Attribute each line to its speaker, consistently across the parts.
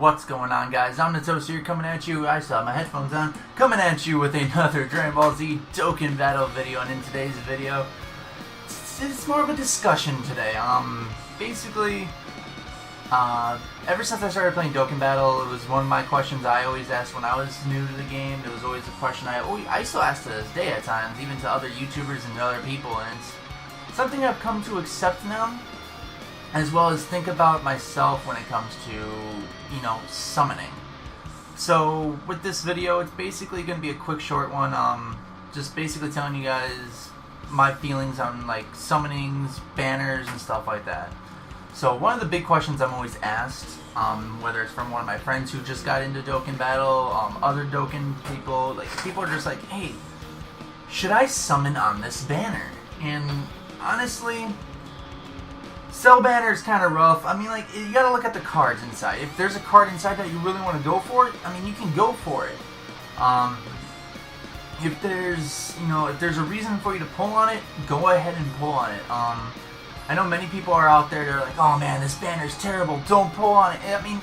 Speaker 1: What's going on, guys? I'm the Toast here, coming at you. I still have my headphones on, coming at you with another Dragon Ball Z Dokkan Battle video. And in today's video, it's more of a discussion today. Basically, ever since I started playing Dokkan Battle, it was one of my questions I always asked when I was new to the game. It was always a question I still ask to this day at times, even to other YouTubers and to other people. And it's something I've come to accept now, as well as think about myself when it comes to, you know, summoning. So with this video, it's basically going to be a quick short one, just basically telling you guys my feelings on like summonings, banners, and stuff like that. So one of the big questions I'm always asked, whether it's from one of my friends who just got into Dokkan Battle, other Dokkan people, like people are just like, hey, should I summon on this banner? And honestly, Cell banner is kind of rough. I mean, like, you gotta look at the cards inside. If there's a card inside that you really want to go for it, I mean, you can go for it. If there's, you know, if there's a reason for you to pull on it, go ahead and pull on it. I know many people are out there, they're like, oh man, this banner's terrible, don't pull on it. I mean,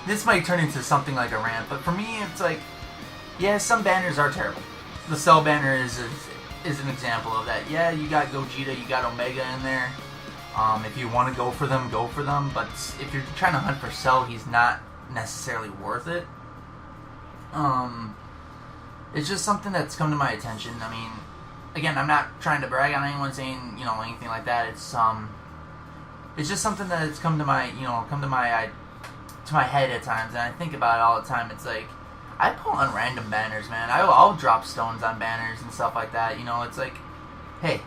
Speaker 1: this might turn into something like a rant, but for me, it's like, yeah, some banners are terrible. The Cell banner is an example of that. Yeah, you got Gogeta, you got Omega in there. If you want to go for them, go for them. But if you're trying to hunt for Cell, he's not necessarily worth it. It's just something that's come to my attention. I mean, again, I'm not trying to brag on anyone, saying, you know, anything like that. It's just something that's come to my, you know, to my head at times, and I think about it all the time. It's like, I pull on random banners, man. I'll drop stones on banners and stuff like that. You know, it's like, hey,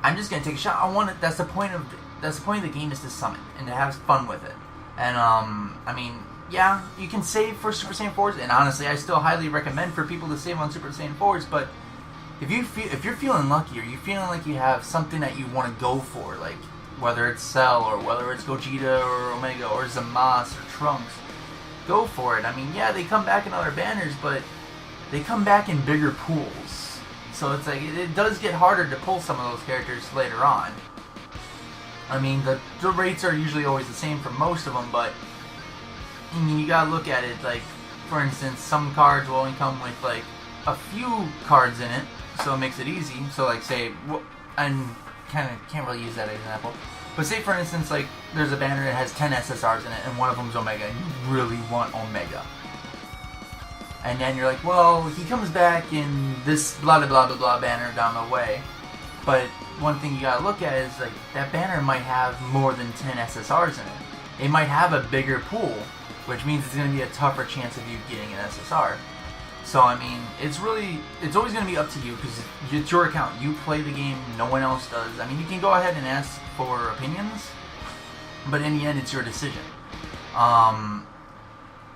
Speaker 1: I'm just gonna take a shot. I want it. That's the point of the game, is to summon and to have fun with it. And I mean, yeah, you can save for Super Saiyan 4s, and honestly, I still highly recommend for people to save on Super Saiyan 4s. But if you're feeling lucky, or you're feeling like you have something that you want to go for, like whether it's Cell or whether it's Gogeta or Omega or Zamasu or Trunks, go for it. I mean, yeah, they come back in other banners, but they come back in bigger pools. So it's like, it does get harder to pull some of those characters later on. I mean, the rates are usually always the same for most of them, but I mean, you gotta look at it, like, for instance, some cards will only come with, like, a few cards in it, so it makes it easy. So, like, say, I kind of can't really use that example. But say, for instance, like, there's a banner that has 10 SSRs in it, and one of them's Omega, and you really want Omega. And then you're like, well, he comes back in this blah blah blah blah blah banner down the way. But one thing you gotta look at is, like, that banner might have more than 10 SSRs in it. It might have a bigger pool, which means it's gonna be a tougher chance of you getting an SSR. So, I mean, it's always going to be up to you, because it's your account. You play the game, no one else does. I mean, you can go ahead and ask for opinions, but in the end, it's your decision. Am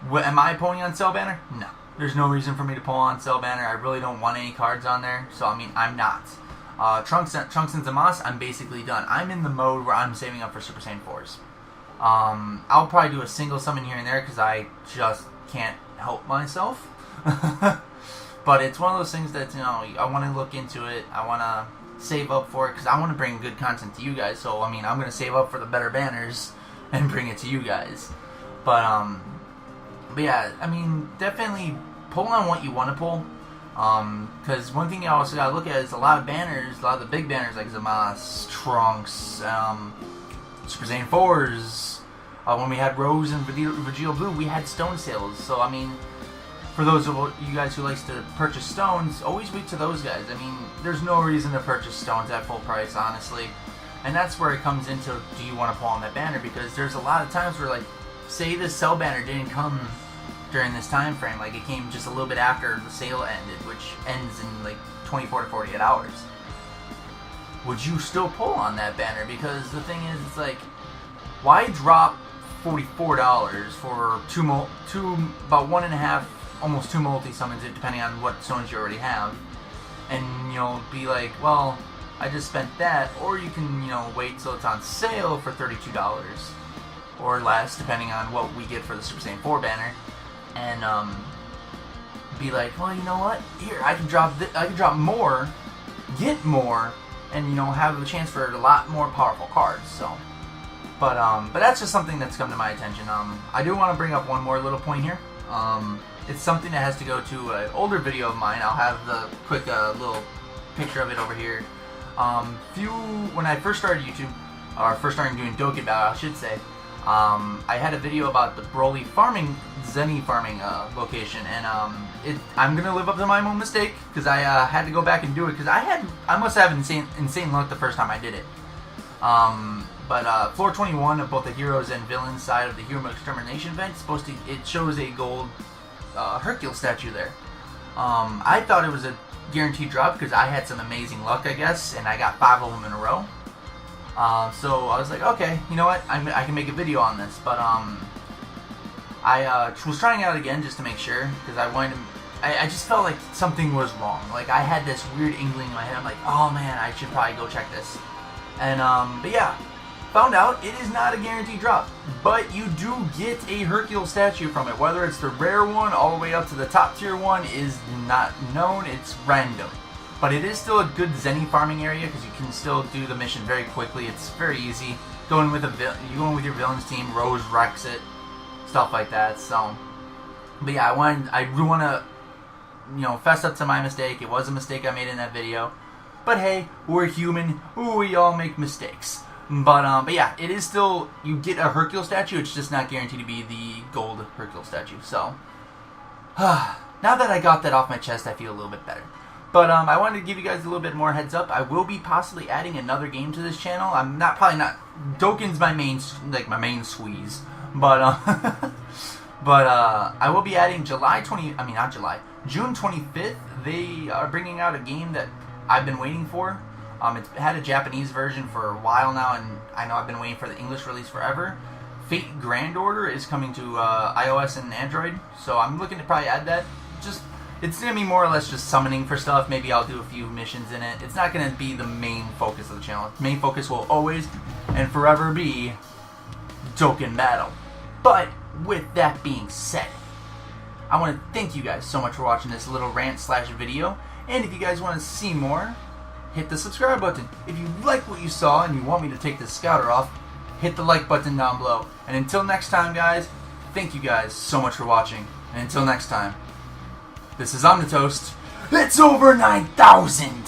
Speaker 1: I pulling on Cell banner? No. There's no reason for me to pull on Cell banner. I really don't want any cards on there, so, I mean, I'm not. Trunks and Zamasu, I'm basically done. I'm in the mode where I'm saving up for Super Saiyan 4s. I'll probably do a single summon here and there, because I just can't help myself. But it's one of those things that, you know, I want to look into it. I want to save up for it, because I want to bring good content to you guys. So, I mean, I'm going to save up for the better banners and bring it to you guys. But yeah, I mean, definitely pull on what you want to pull. Because one thing you also got to look at is a lot of banners, a lot of the big banners like Zamasu, Trunks, Super Saiyan 4s. When we had Rose and Vegeta Blue, we had stone sales. So, I mean, for those of you guys who likes to purchase stones, always wait to those guys. I mean, there's no reason to purchase stones at full price, honestly. And that's where it comes into, do you want to pull on that banner? Because there's a lot of times where, like, say this Cell banner didn't come during this time frame. Like, it came just a little bit after the sale ended, which ends in, like, 24 to 48 hours. Would you still pull on that banner? Because the thing is, it's like, why drop $44 for about 1.5, almost 2 multi-summons, depending on what stones you already have, and, you know, be like, well, I just spent that. Or you can, you know, wait till it's on sale for $32 or less, depending on what we get for the Super Saiyan 4 banner, and be like, well, you know what, here, I can drop more, get more, and, you know, have a chance for a lot more powerful cards. So But that's just something that's come to my attention. I do want to bring up one more little point here. It's something that has to go to an older video of mine. I'll have the quick little picture of it over here. When I first started YouTube, or first started doing Dokkan, I should say, I had a video about the Broly farming, Zenny farming location, and I'm gonna live up to my own mistake because I had to go back and do it because I must have insane luck the first time I did it. But floor 21 of both the heroes and villains side of the Hero Extermination event, it shows a gold Hercule statue there. I thought it was a guaranteed drop because I had some amazing luck, I guess, and I got 5 of them in a row. So I was like, okay, you know what, I can make a video on this. But I was trying out again just to make sure because I just felt like something was wrong. Like I had this weird inkling in my head. I'm like, oh man, I should probably go check this. And but yeah. Found out it is not a guaranteed drop, but you do get a Hercule statue from it. Whether it's the rare one all the way up to the top tier one is not known. It's random, but it is still a good Zenny farming area because you can still do the mission very quickly. It's very easy. Going with your villains team, Rose wrecks it, stuff like that. So, but yeah, I do want to fess up to my mistake. It was a mistake I made in that video, but hey, we're human. We all make mistakes. But yeah, it is still, you get a Hercule statue, it's just not guaranteed to be the gold Hercule statue. So, now that I got that off my chest, I feel a little bit better. But I wanted to give you guys a little bit more heads up. I will be possibly adding another game to this channel. Probably not, Dokkan's my main squeeze. But, I will be adding June 25th. They are bringing out a game that I've been waiting for. It's had a Japanese version for a while now, and I know I've been waiting for the English release forever. Fate Grand Order is coming to iOS and Android, so I'm looking to probably add that. It's going to be more or less just summoning for stuff. Maybe I'll do a few missions in it. It's not going to be the main focus of the channel. The main focus will always and forever be Dokkan Battle. But with that being said, I want to thank you guys so much for watching this little rant/video, and if you guys want to see more, hit the subscribe button. If you like what you saw and you want me to take the scouter off, hit the like button down below. And until next time, guys, thank you guys so much for watching. And until next time, this is Omnitoast. It's over 9,000!